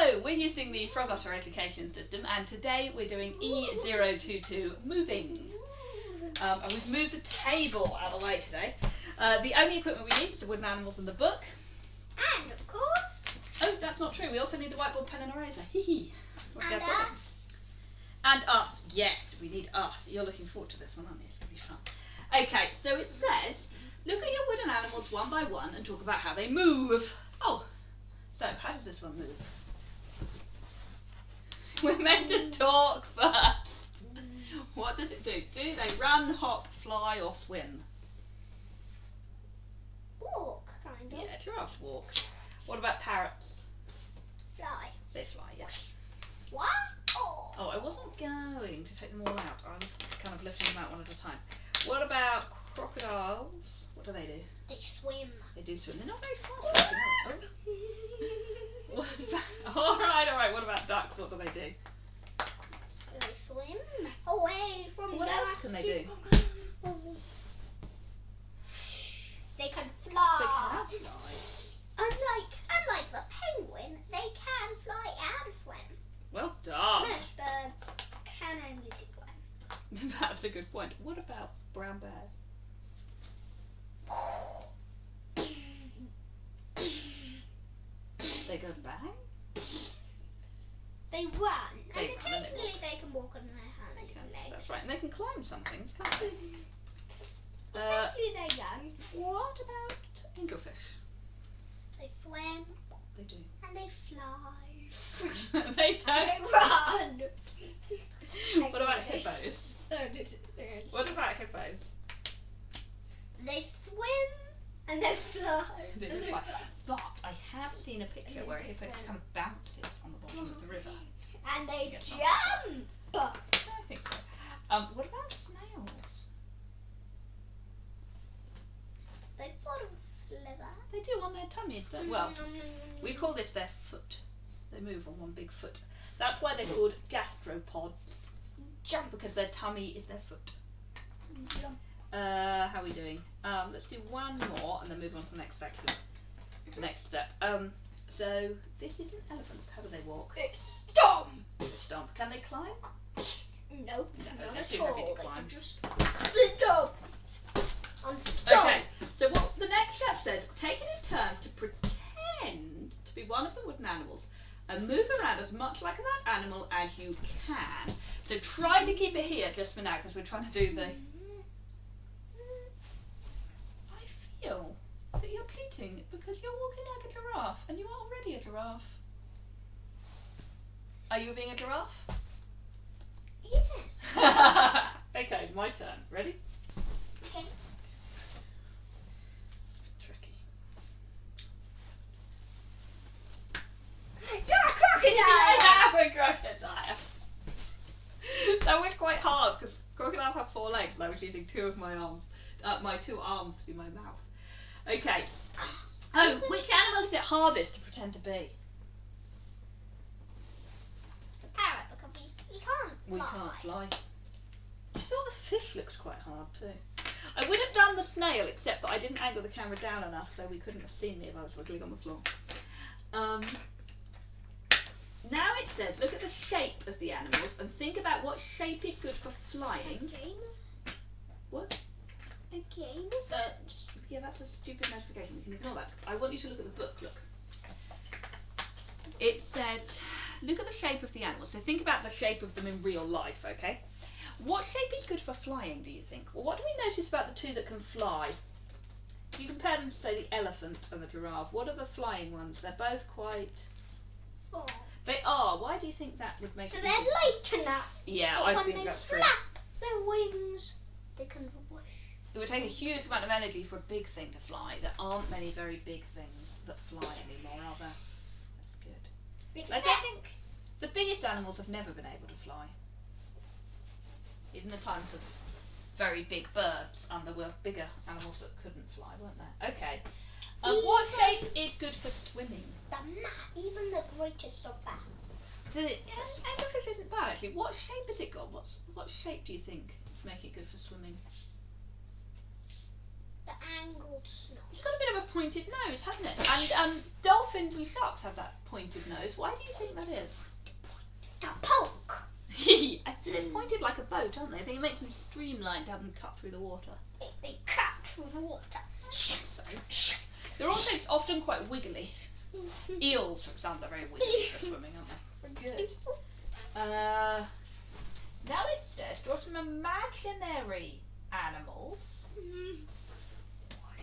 So, we're using the Frogotter education system, and today we're doing E022 moving. And we've moved the table out of the way today. The only equipment we need is the wooden animals and the book. And of course... Oh, that's not true. We also need the whiteboard, pen and eraser. Hee hee. And us. And us. Yes, we need us. You're looking forward to this one, aren't you? It's going to be fun. Okay, so it says, look at your wooden animals one by one and talk about how they move. Oh, so how does this one move? We're meant to talk first. What does it do? Do they run, hop, fly, or swim? Walk, kind of. Yeah, giraffes walk. What about parrots? Fly. They fly, yes. What? Oh, I wasn't going to take them all out. I was kind of lifting them out one at a time. What about crocodiles? What do they do? They swim. They do swim. They're not very fast. Oh. What about, all right. What about ducks? What do they do? They swim away from What else can they do? They can fly. They can fly. Unlike the penguin, they can fly and swim. Well done. Most birds can only do one. That's a good point. What about brown bears? They go bang? They run. They And run and they occasionally they can walk on their hands and legs. That's right. And they can climb some things, can't they? Especially they're young. What about angelfish? They swim. They do. And they fly. They And don't. they run. What about hippos? What about hippos? They swim and they fly. They do fly. But I have seen a picture where a hippo kind of bounces on the bottom of the river. And they Yes, jump. I think so. What about snails? They sort of slither. They do on their tummies, don't they? Well, we call this their foot. They move on one big foot. That's why they're called gastropods. Jump. Because their tummy is their foot. Jump. How are we doing? Let's do one more and then move on to the next section. Next step. So this is an elephant. How do they walk? They stomp. They stomp. Can they climb? No, they're not too at heavy to all. They climb. can just sit up and stomp. Okay, so what the next step says, take it in turns to pretend to be one of the wooden animals and move around as much like that animal as you can. So try to keep it here just for now because we're trying to do the... I feel that you're cheating because you're walking like a giraffe and you are already a giraffe. Are you being a giraffe? Yes. Okay, my turn. Ready? Okay. Tricky. You're a crocodile. I am a crocodile. That was quite hard because crocodiles have 4 legs and I was using 2 of my arms, my 2 arms to be my mouth. Okay. Oh, which animal is it hardest to pretend to be? The parrot, because he can't fly. We can't fly. I thought the fish looked quite hard too. I would have done the snail except that I didn't angle the camera down enough so we couldn't have seen me if I was wiggling on the floor. Now it says, look at the shape of the animals and think about what shape is good for flying. A game? What? A game? Yeah, that's a stupid notification. We can ignore that. I want you to look at the book. Look. It says, look at the shape of the animals. So think about the shape of them in real life, okay? What shape is good for flying, do you think? Well, what do we notice about the 2 that can fly? If you compare them to, say, the elephant and the giraffe, what are the flying ones? They're both quite... Four. They are. Why do you think that would make So it they're light enough. Yeah, But I when think they that's true. flap their wings, they can whoosh. It would take a huge amount of energy for a big thing to fly. There aren't many very big things that fly anymore, are there? That's good. Like, I think the biggest animals have never been able to fly. In the times of very big birds, and there were bigger animals that couldn't fly, weren't there? Okay. What shape is good for swimming? Even the greatest of bats. Angelfish isn't bad actually. What shape has it got? What shape do you think would make it good for swimming? The angled snout. It's got a bit of a pointed nose, hasn't it? And dolphins and sharks have that pointed nose. Why do you think that is? A poke. They're pointed like a boat, aren't they? I think it makes them streamlined to have them cut through the water. They cut through the water. So. They're also often quite wiggly. Eels, for example, are very wiggly for swimming, aren't they? Good. Now it says draw some imaginary animals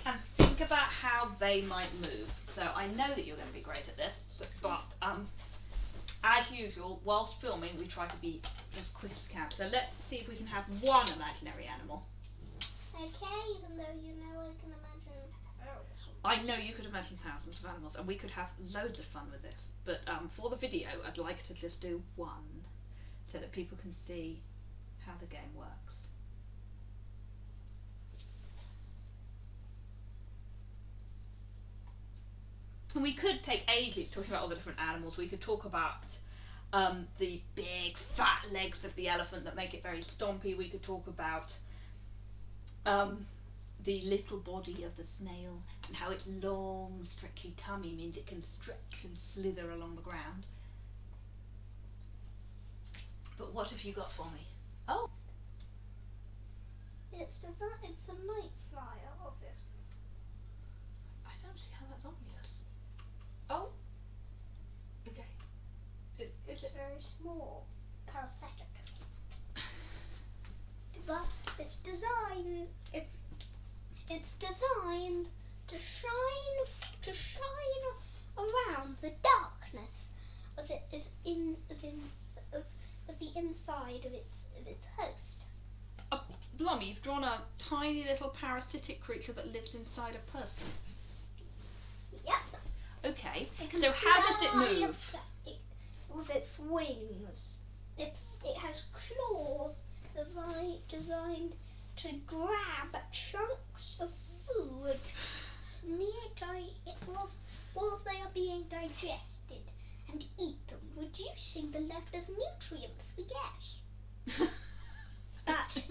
and think about how they might move. So I know that you're going to be great at this, but as usual, whilst filming, we try to be as quick as we can. So let's see if we can have one imaginary animal. Okay, even though you know I can imagine thousands. I know you could imagine thousands of animals, and we could have loads of fun with this. But for the video, I'd like to just do one, so that people can see how the game works. And we could take ages talking about all the different animals. We could talk about the big fat legs of the elephant that make it very stompy. We could talk about the little body of the snail and how its long stretchy tummy means it can stretch and slither along the ground. But what have you got for me? Oh, It's a night flyer, obviously. I don't see how that's obvious. Oh, okay. It's very small, parasitic. It's designed. It's designed to shine around the darkness of the inside of its host. Blommy, you've drawn a tiny little parasitic creature that lives inside a person. Yep. Okay, It can so how does it fly move? with its wings. It has claws designed to grab chunks of food while they are being digested and eat them, reducing the level of nutrients we get. But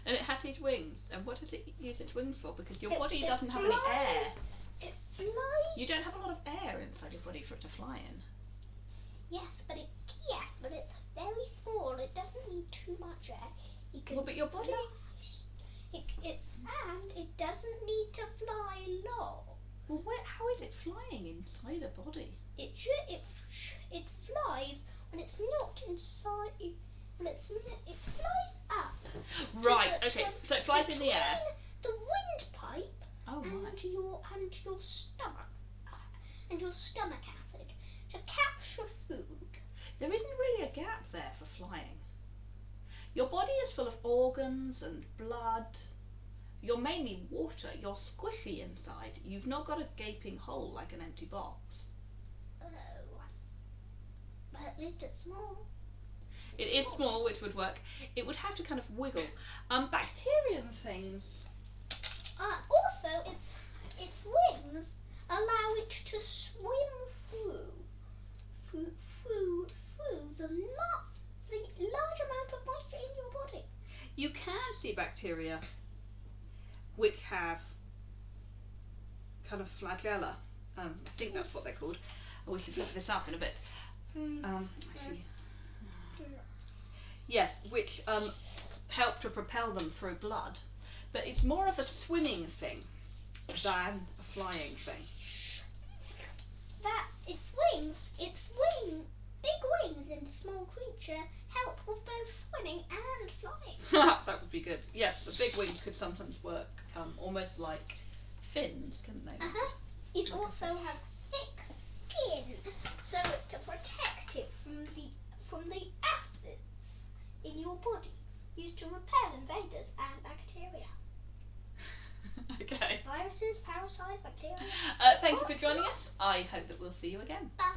and it has these wings. And what does it use its wings for? Because your body it doesn't have any flies. air. It flies. You don't have a lot of air inside your body for it to fly in. Yes, but it's very small. It doesn't need too much air. It can Well, but your body- and it doesn't need to fly long. Well, how is it flying inside a body? It flies when it's not inside. It flies up. Right. Okay. So it flies in the air. The windpipe Oh my. and your stomach acid to capture food. There isn't really a gap there for flying. Your body is full of organs and blood. You're mainly water. You're squishy inside. You've not got a gaping hole like an empty box. Oh, but at least it's small. It is small, which would work. It would have to kind of wiggle. Bacteria and things. Also, its wings allow it to swim through the large amount of moisture in your body. You can see bacteria which have kind of flagella. I think that's what they're called. We should look this up in a bit. Actually, yes, which help to propel them through blood. But it's more of a swimming thing than a flying thing. That its big wings in a small creature help with both swimming and flying. That would be good. Yes, the big wings could sometimes work almost like fins, couldn't they? It also has thick skin, so to protect it from the acids in your body used to repel invaders and bacteria. Okay. Viruses, parasites, bacteria. Thank you for joining us. I hope that we'll see you again.